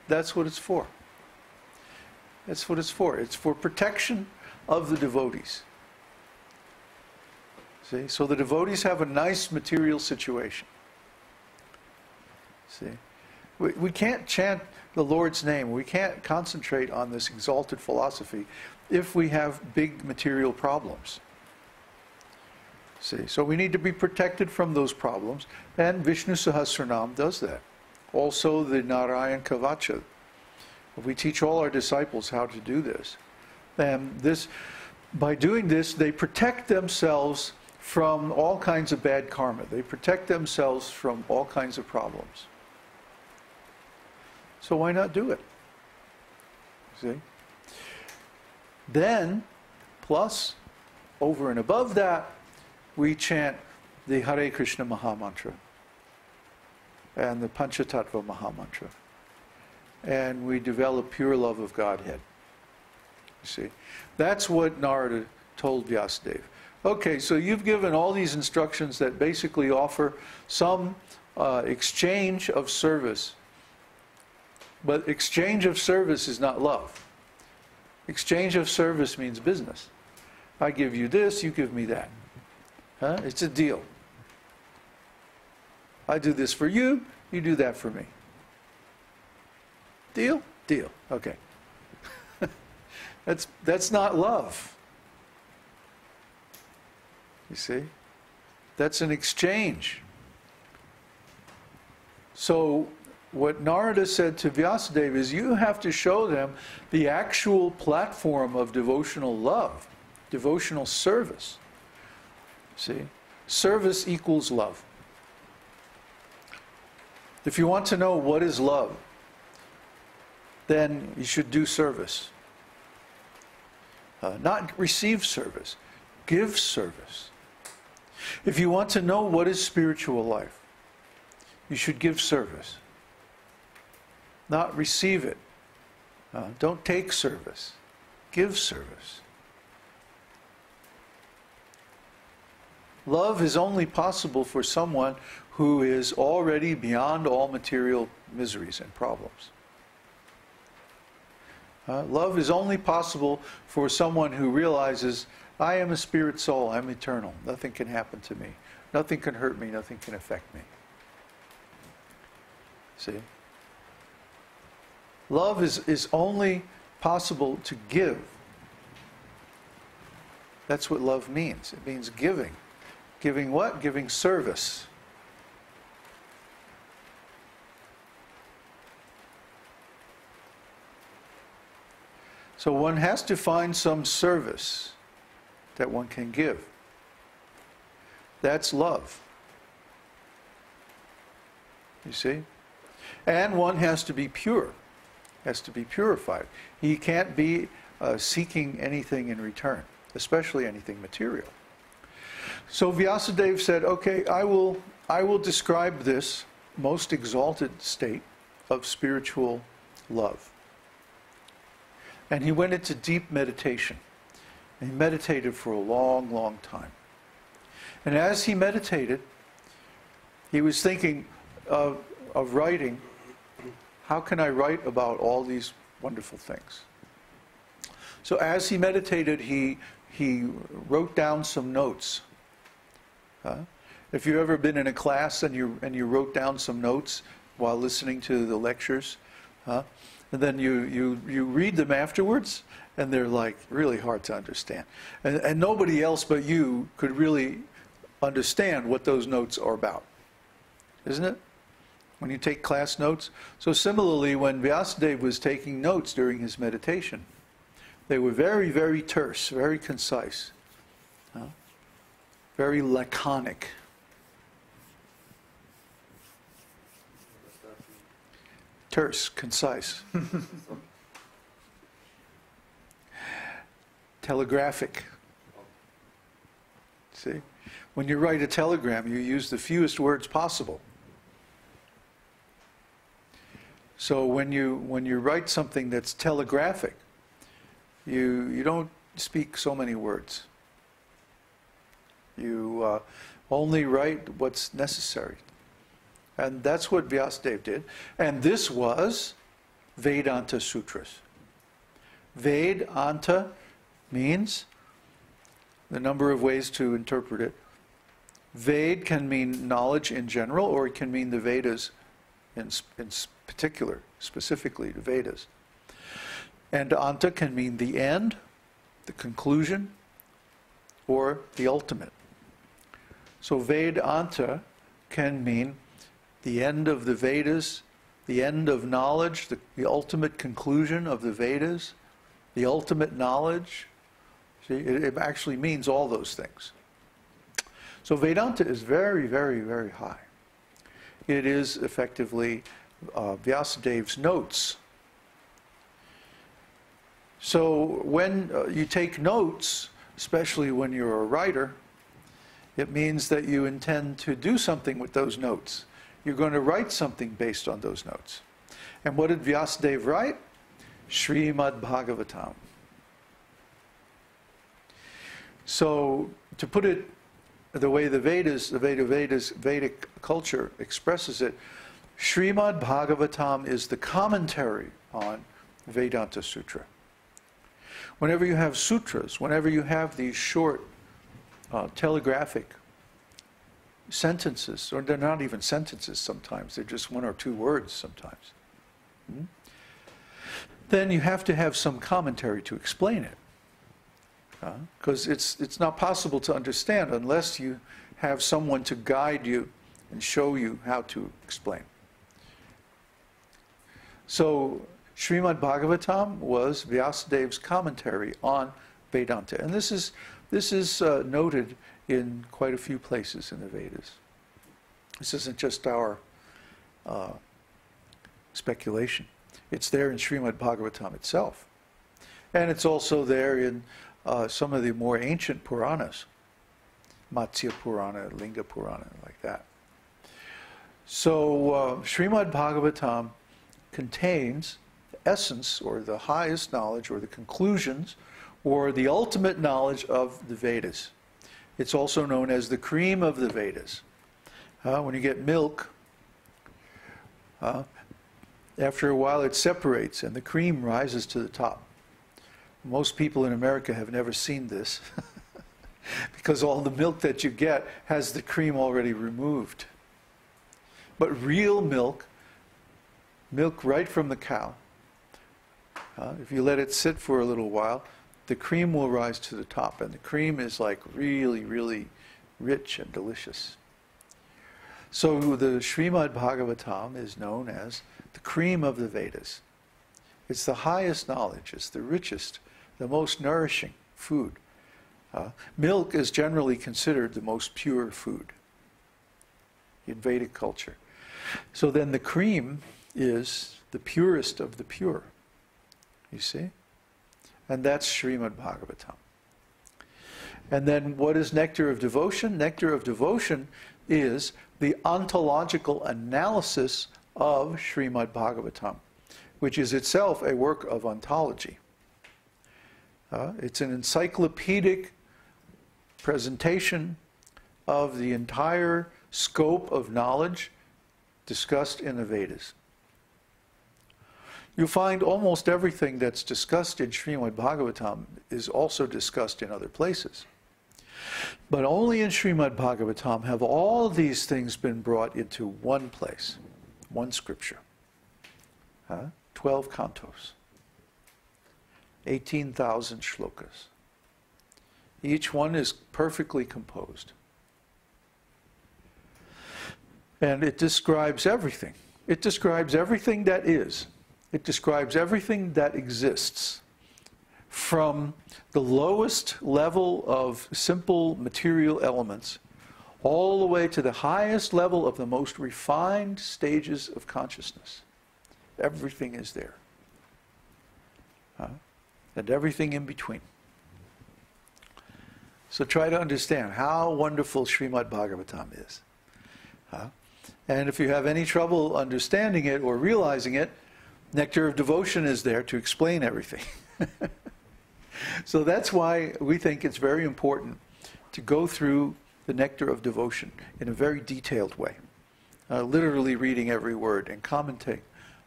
That's what it's for. That's what it's for. It's for protection of the devotees. See? So the devotees have a nice material situation. See? We can't chant the Lord's name. We can't concentrate on this exalted philosophy if we have big material problems. See? So we need to be protected from those problems. And Vishnu Sahasranam does that. Also the Narayan Kavacha. We teach all our disciples how to do this. And this, by doing this, they protect themselves from all kinds of bad karma. They protect themselves from all kinds of problems. So why not do it? See? Then, plus, over and above that, we chant the Hare Krishna Mahamantra and the Panchatattva Mahamantra. And we develop pure love of Godhead. You see? That's what Narada told Vyasadeva. Okay, so you've given all these instructions that basically offer some exchange of service. But exchange of service is not love. Exchange of service means business. I give you this, you give me that. Huh? It's a deal. I do this for you, you do that for me. Deal? Deal. Okay. That's not love. You see? That's an exchange. So what Narada said to Vyasadeva is you have to show them the actual platform of devotional love, devotional service. See? Service equals love. If you want to know what is love, then you should do service. Not receive service, give service. If you want to know what is spiritual life, you should give service. Not receive it. Don't take service. Give service. Love is only possible for someone who is already beyond all material miseries and problems. Love is only possible for someone who realizes, I am a spirit soul, I'm eternal. Nothing can happen to me. Nothing can hurt me, nothing can affect me. See? Love is only possible to give. That's what love means. It means giving. Giving what? Giving service. So one has to find some service that one can give. That's love. You see? And one has to be pure. Has to be purified. He can't be seeking anything in return, especially anything material. So Vyasadeva said, okay, I will describe this most exalted state of spiritual love. And he went into deep meditation. And he meditated for a long, long time. And as he meditated, he was thinking of writing, how can I write about all these wonderful things? So as he meditated, he wrote down some notes. If you've ever been in a class and you wrote down some notes while listening to the lectures, and then you read them afterwards, and they're like really hard to understand. And nobody else but you could really understand what those notes are about. Isn't it? When you take class notes. So similarly, when Vyasadeva was taking notes during his meditation, they were very, very terse, very concise, very laconic. Terse, concise. Telegraphic. See? When you write a telegram, you use the fewest words possible. So when you write something that's telegraphic, you don't speak so many words. You only write what's necessary. And that's what Vyasadeva did. And this was Vedānta-sūtras. Vedanta means the number of ways to interpret it. Ved can mean knowledge in general, or it can mean the Vedas in particular, specifically the Vedas. And anta can mean the end, the conclusion, or the ultimate. So Vedanta can mean the end of the Vedas, the end of knowledge, the ultimate conclusion of the Vedas, the ultimate knowledge. See, it actually means all those things. So Vedanta is very, very, very high. It is effectively Vyasadev's notes. So when you take notes, especially when you're a writer, it means that you intend to do something with those notes. You're going to write something based on those notes. And what did Vyasadeva write? Śrīmad-Bhāgavatam. So to put it the way the Vedic culture expresses it, Śrīmad-Bhāgavatam is the commentary on Vedānta-sūtra. Whenever you have sutras, whenever you have these short telegraphic sentences, or they're not even sentences sometimes, they're just one or two words sometimes, then you have to have some commentary to explain it. Because it's not possible to understand unless you have someone to guide you and show you how to explain. So Śrīmad-Bhāgavatam was Vyasadev's commentary on Vedanta. And this is noted in quite a few places in the Vedas. This isn't just our speculation. It's there in Śrīmad-Bhāgavatam itself. And it's also there in some of the more ancient Puranas, Matsya Purana, Linga Purana, like that. So Śrīmad-Bhāgavatam contains the essence, or the highest knowledge, or the conclusions, or the ultimate knowledge of the Vedas. It's also known as the cream of the Vedas. When you get milk, after a while it separates and the cream rises to the top. Most people in America have never seen this because all the milk that you get has the cream already removed. But real milk, milk right from the cow, if you let it sit for a little while, the cream will rise to the top, and the cream is like really, really rich and delicious. So the Śrīmad-Bhāgavatam is known as the cream of the Vedas. It's the highest knowledge, it's the richest, the most nourishing food. Milk is generally considered the most pure food in Vedic culture. So then the cream is the purest of the pure, you see? And that's Śrīmad-Bhāgavatam. And then what is Nectar of Devotion? Nectar of Devotion is the ontological analysis of Śrīmad-Bhāgavatam, which is itself a work of ontology. It's an encyclopedic presentation of the entire scope of knowledge discussed in the Vedas. You'll find almost everything that's discussed in Śrīmad-Bhāgavatam is also discussed in other places. But only in Śrīmad-Bhāgavatam have all these things been brought into one place, one scripture. 12 cantos, 18,000 shlokas. Each one is perfectly composed. And it describes everything. It describes everything that is. It describes everything that exists, from the lowest level of simple material elements all the way to the highest level of the most refined stages of consciousness. Everything is there. And everything in between. So try to understand how wonderful Śrīmad-Bhāgavatam is. And if you have any trouble understanding it or realizing it, Nectar of Devotion is there to explain everything. So that's why we think it's very important to go through the Nectar of Devotion in a very detailed way. Literally reading every word and commenting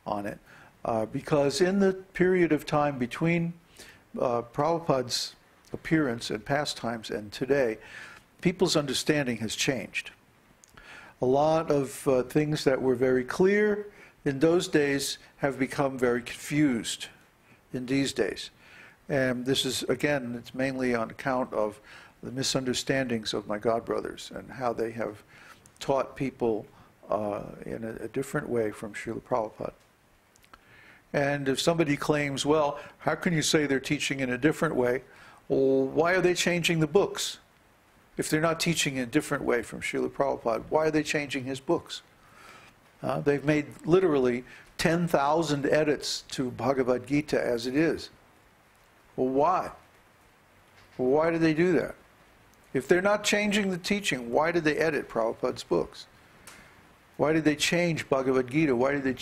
on it Because in the period of time between Prabhupada's appearance and pastimes and today, people's understanding has changed. A lot of things that were very clear in those days have become very confused in these days. And this is, again, it's mainly on account of the misunderstandings of my godbrothers and how they have taught people in a different way from Srila Prabhupada. And if somebody claims, well, how can you say they're teaching in a different way? Well, why are they changing the books? If they're not teaching in a different way from Srila Prabhupada, why are they changing his books? They've made literally 10,000 edits to Bhagavad-gītā as it is. Well, why? Well, why do they do that? If they're not changing the teaching, why did they edit Prabhupada's books? Why did they change Bhagavad-gītā? Why did they